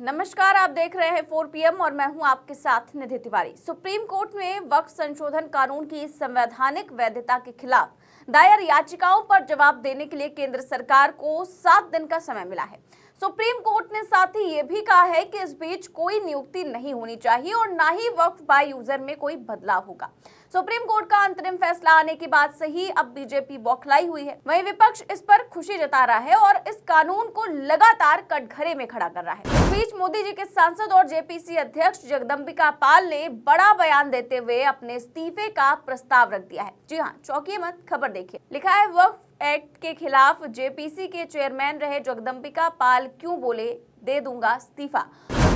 नमस्कार, आप देख रहे हैं 4 PM और मैं हूं आपके साथ निधि तिवारी। सुप्रीम कोर्ट में वक्फ संशोधन कानून की संवैधानिक वैधता के खिलाफ दायर याचिकाओं पर जवाब देने के लिए केंद्र सरकार को 7 दिन का समय मिला है। सुप्रीम कोर्ट ने साथ ही ये भी कहा है कि इस बीच कोई नियुक्ति नहीं होनी चाहिए और ना ही वक्फ बाय यूजर में कोई बदलाव होगा। सुप्रीम कोर्ट का अंतरिम फैसला आने के बाद से ही अब बीजेपी बौखलाई हुई है। वहीं विपक्ष इस पर खुशी जता रहा है और इस कानून को लगातार कटघरे में खड़ा कर रहा है। इस बीच मोदी जी के सांसद और जेपीसी अध्यक्ष जगदंबिका पाल ने बड़ा बयान देते हुए अपने इस्तीफे का प्रस्ताव रख दिया है। जी हाँ, चौंकिए मत, खबर देखिए। लिखा है, वक्फ एक्ट के खिलाफ जेपीसी के चेयरमैन रहे जगदंबिका पाल क्यों बोले दे दूंगा इस्तीफा।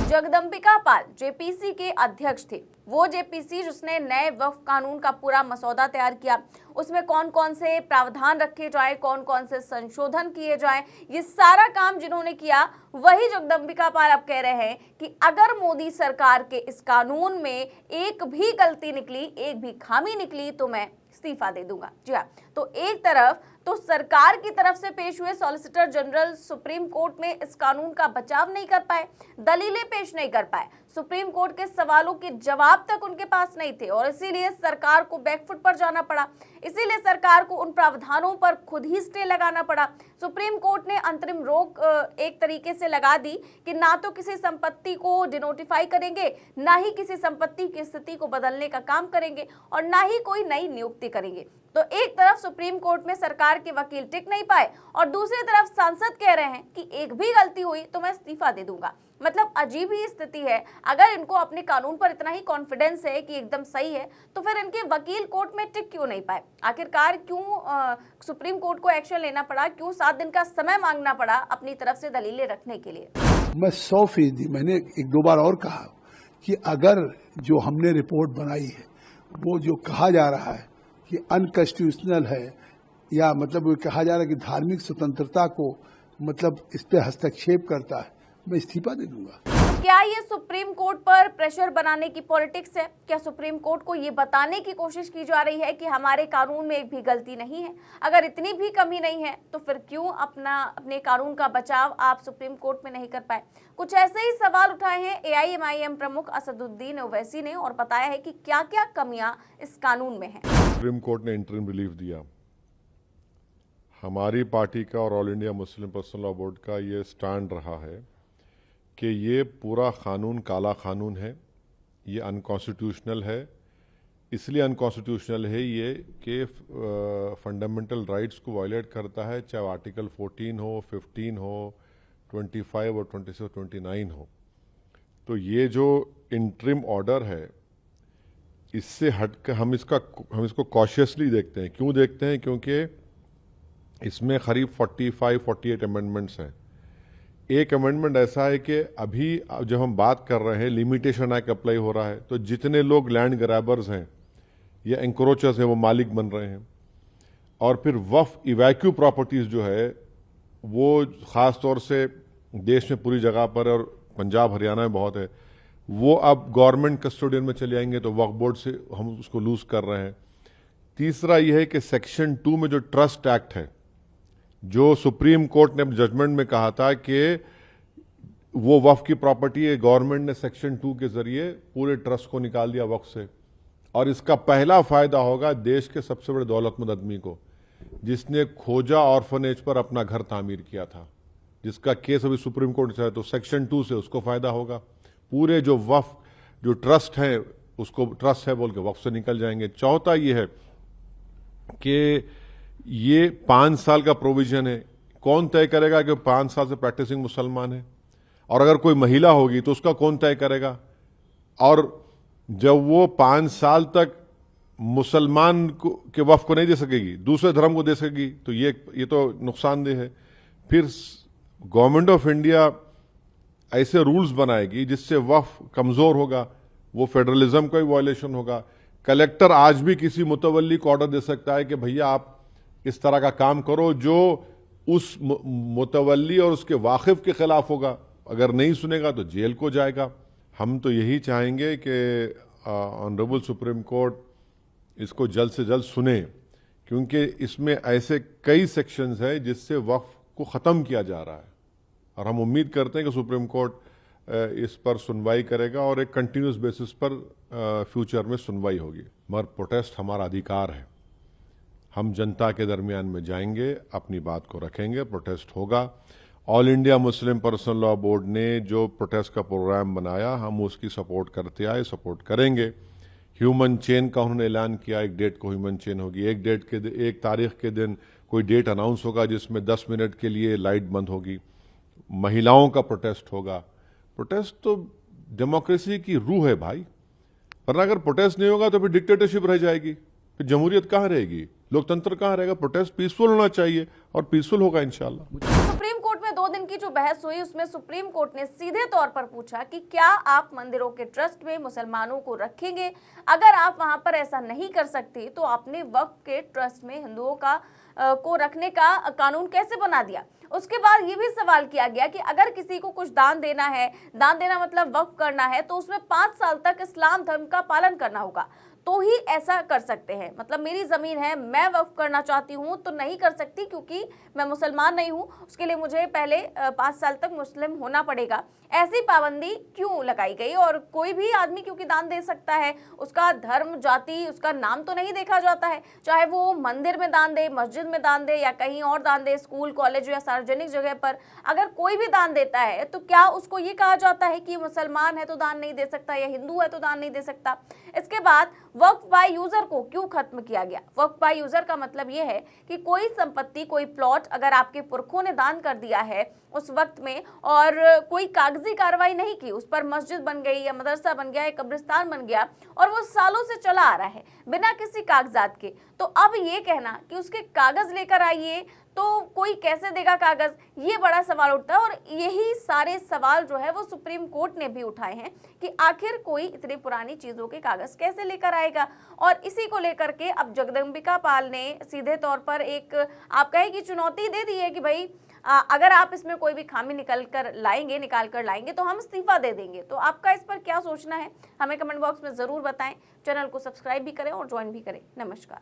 जगदंबिका पाल जेपीसी के अध्यक्ष थे। वो जेपीसी जिसने नए वक्फ कानून का पूरा मसौदा तैयार किया, उसमें कौन कौन से प्रावधान रखे जाए, कौन कौन से संशोधन किए जाए, ये सारा काम जिन्होंने किया, वही जगदंबिका पाल अब कह रहे हैं कि अगर मोदी सरकार के इस कानून में एक भी गलती निकली, एक भी खामी निकली तो मैं इस्तीफा दे दूंगा। जी हाँ, तो एक तरफ तो सरकार की तरफ से पेश हुए सॉलिसिटर जनरल सुप्रीम कोर्ट में इस कानून का बचाव नहीं कर पाए, दलीलें पेश नहीं कर पाए, सुप्रीम कोर्ट के सवालों के जवाब तक उनके पास नहीं थे और इसीलिए सरकार को बैकफुट पर जाना पड़ा। इसीलिए सरकार को उन प्रावधानों पर खुद ही स्टे लगाना पड़ा। सुप्रीम कोर्ट ने अंतरिम रोक एक तरीके से लगा दी कि ना तो किसी संपत्ति को डिनोटिफाई करेंगे, ना ही किसी संपत्ति की स्थिति को बदलने का काम करेंगे और ना ही कोई नई नियुक्ति करेंगे। तो एक तरफ सुप्रीम कोर्ट में सरकार के वकील टिक नहीं पाए और दूसरी तरफ सांसद कह रहे हैं कि एक भी गलती हुई तो मैं इस्तीफा दे दूंगा। मतलब अजीब ही स्थिति है। अगर इनको अपने कानून पर इतना ही कॉन्फिडेंस है कि एकदम सही है, तो फिर इनके वकील कोर्ट में टिक क्यों नहीं पाए? आखिरकार क्यों सुप्रीम कोर्ट को एक्शन लेना पड़ा? क्यों 7 दिन का समय मांगना पड़ा अपनी तरफ से दलीलें रखने के लिए? मैं 100%, मैंने एक दो बार और कहा कि अगर जो हमने रिपोर्ट बनाई है वो जो कहा जा रहा है कि अनकॉन्स्टिट्यूशनल है, या मतलब वो कहा जा रहा है कि धार्मिक स्वतंत्रता को मतलब इस पे हस्तक्षेप करता है, मैं इस्तीफा दे दूंगा। क्या ये सुप्रीम कोर्ट पर प्रेशर बनाने की पॉलिटिक्स है? क्या सुप्रीम कोर्ट को ये बताने की कोशिश की जा रही है कि हमारे कानून में एक भी गलती नहीं है? अगर इतनी भी कमी नहीं है तो फिर क्यों अपने कानून का बचाव आप सुप्रीम कोर्ट में नहीं कर पाए? कुछ ऐसे ही सवाल उठाए हैं AIMIM प्रमुख असदुद्दीन ओवैसी ने और बताया है कि क्या क्या कमियां इस कानून में है। सुप्रीम कोर्ट ने इंटरिम रिलीफ दिया। हमारी पार्टी का और all India Muslim personal law board का ये स्टैंड रहा है कि ये पूरा कानून काला कानून है, ये अनकॉन्स्टिट्यूशनल है। इसलिए अनकॉन्स्टिट्यूशनल है ये कि फंडामेंटल राइट्स को वायलेट करता है, चाहे आर्टिकल 14 हो, 15 हो, 25 और 26 और 29 हो। तो ये जो इंटरिम ऑर्डर है, इससे हटकर हम इसको कॉशियसली देखते हैं। क्यों देखते हैं? क्योंकि इसमें करीब 45-48 अमेंडमेंट्स हैं। एक अमेंडमेंट ऐसा है कि अभी जब हम बात कर रहे हैं, लिमिटेशन एक्ट अप्लाई हो रहा है, तो जितने लोग लैंड ग्रैबर्स हैं या एंक्रोचर्स हैं वो मालिक बन रहे हैं। और फिर वक्फ इवैक्यू प्रॉपर्टीज जो है वो ख़ास तौर से देश में पूरी जगह पर और पंजाब हरियाणा में बहुत है, वो अब गवर्नमेंट कस्टोडियन में चले आएंगे, तो वक्फ बोर्ड से हम उसको लूज कर रहे हैं। तीसरा यह है कि सेक्शन 2 में जो ट्रस्ट एक्ट है, जो सुप्रीम कोर्ट ने जजमेंट में कहा था कि वो वक्फ की प्रॉपर्टी है, गवर्नमेंट ने सेक्शन 2 के जरिए पूरे ट्रस्ट को निकाल दिया वक्फ से। और इसका पहला फायदा होगा देश के सबसे बड़े दौलतमंद आदमी को, जिसने खोजा ऑर्फनेज पर अपना घर तामीर किया था, जिसका केस अभी सुप्रीम कोर्ट से है, तो सेक्शन 2 से उसको फायदा होगा। पूरे जो वक्फ जो ट्रस्ट है उसको ट्रस्ट है बोल के वक्फ से निकल जाएंगे। चौथा ये है कि ये 5 साल का प्रोविजन है। कौन तय करेगा कि 5 साल से प्रैक्टिसिंग मुसलमान है? और अगर कोई महिला होगी तो उसका कौन तय करेगा? और जब वो 5 साल तक मुसलमान के वक्फ को नहीं दे सकेगी, दूसरे धर्म को दे सकेगी, तो ये तो नुकसानदेह है। फिर गवर्नमेंट ऑफ इंडिया ऐसे रूल्स बनाएगी जिससे वक्फ कमजोर होगा, वो फेडरलिज्म का भी वायलेशन होगा। कलेक्टर आज भी किसी मुतवल्ली को ऑर्डर दे सकता है कि भैया आप इस तरह का काम करो, जो उस मुतवल्ली और उसके वाकिफ के खिलाफ होगा। अगर नहीं सुनेगा तो जेल को जाएगा। हम तो यही चाहेंगे कि ऑनरेबल सुप्रीम कोर्ट इसको जल्द से जल्द सुने, क्योंकि इसमें ऐसे कई सेक्शंस हैं जिससे वक्फ को ख़त्म किया जा रहा है। और हम उम्मीद करते हैं कि सुप्रीम कोर्ट इस पर सुनवाई करेगा और एक कंटिन्यूस बेसिस पर फ्यूचर में सुनवाई होगी। मगर प्रोटेस्ट हमारा अधिकार है, हम जनता के दरमियान में जाएंगे, अपनी बात को रखेंगे, प्रोटेस्ट होगा। All India Muslim personal law board ने जो प्रोटेस्ट का प्रोग्राम बनाया, हम उसकी सपोर्ट करते आए, सपोर्ट करेंगे। ह्यूमन चेन का उन्होंने ऐलान किया, एक डेट को ह्यूमन चेन होगी, एक तारीख के दिन कोई डेट अनाउंस होगा जिसमें 10 मिनट के लिए लाइट बंद होगी, महिलाओं का प्रोटेस्ट होगा। प्रोटेस्ट तो डेमोक्रेसी की रूह है भाई, वरना अगर प्रोटेस्ट नहीं होगा तो फिर डिक्टेटरशिप रह जाएगी, फिर जमहूरियत कहाँ रहेगी, लोकतंत्र कहाँ रहेगा। प्रोटेस्ट पीसफुल होना चाहिए और पीसफुल होगा इंशाल्लाह। सुप्रीम कोर्ट में 2 दिन की जो बहस हुई उसमें सुप्रीम कोर्ट ने सीधे तौर पर पूछा कि क्या आप मंदिरों के ट्रस्ट में मुसलमानों को रखेंगे? अगर आप वहां पर ऐसा नहीं कर सकते तो आपने वक्फ के ट्रस्ट में हिंदुओं को रखने का कानून कैसे बना दिया? उसके बाद ये भी सवाल किया गया कि अगर किसी को कुछ दान देना है, दान देना मतलब वक्फ करना है, तो उसमें 5 साल तक इस्लाम धर्म का पालन करना होगा तो ही ऐसा कर सकते हैं। मतलब मेरी जमीन है, मैं वक्फ करना चाहती हूं तो नहीं कर सकती क्योंकि मैं मुसलमान नहीं हूं, उसके लिए मुझे पहले 5 साल तक मुस्लिम होना पड़ेगा। ऐसी पाबंदी क्यों लगाई गई? और कोई भी आदमी क्योंकि दान दे सकता है, उसका धर्म, जाति, उसका नाम तो नहीं देखा जाता है। चाहे वो मंदिर में दान दे, मस्जिद में दान दे या कहीं और दान दे, स्कूल, कॉलेज या सार्वजनिक जगह पर अगर कोई भी दान देता है तो क्या उसको ये कहा जाता है कि मुसलमान है तो दान नहीं दे सकता या हिंदू है तो दान नहीं दे सकता? इसके बाद वक्फ बाय यूजर को क्यों खत्म किया गया? वक्फ बाय यूजर का मतलब यह है कि कोई संपत्ति, कोई प्लॉट अगर आपके पुरखों ने दान कर दिया है उस वक्त में और कोई कागजी कार्रवाई नहीं की, उस पर मस्जिद बन गई या मदरसा बन गया या कब्रिस्तान बन गया और वो सालों से चला आ रहा है बिना किसी कागजात के, तो अब ये कहना कि उसके कागज लेकर आइए तो कोई कैसे देगा कागज? ये बड़ा सवाल उठता है। और यही सारे सवाल जो है वो सुप्रीम कोर्ट ने भी उठाए हैं कि आखिर कोई इतनी पुरानी चीजों के कागज कैसे लेकर आएगा। और इसी को लेकर के अब जगदम्बिका पाल ने सीधे तौर पर एक, आप कहें कि चुनौती दे दी है कि भाई अगर आप इसमें कोई भी खामी निकाल कर लाएंगे तो हम इस्तीफा दे देंगे। तो आपका इस पर क्या सोचना है, हमें कमेंट बॉक्स में जरूर बताएं। चैनल को सब्सक्राइब भी करें और ज्वाइन भी करें। नमस्कार।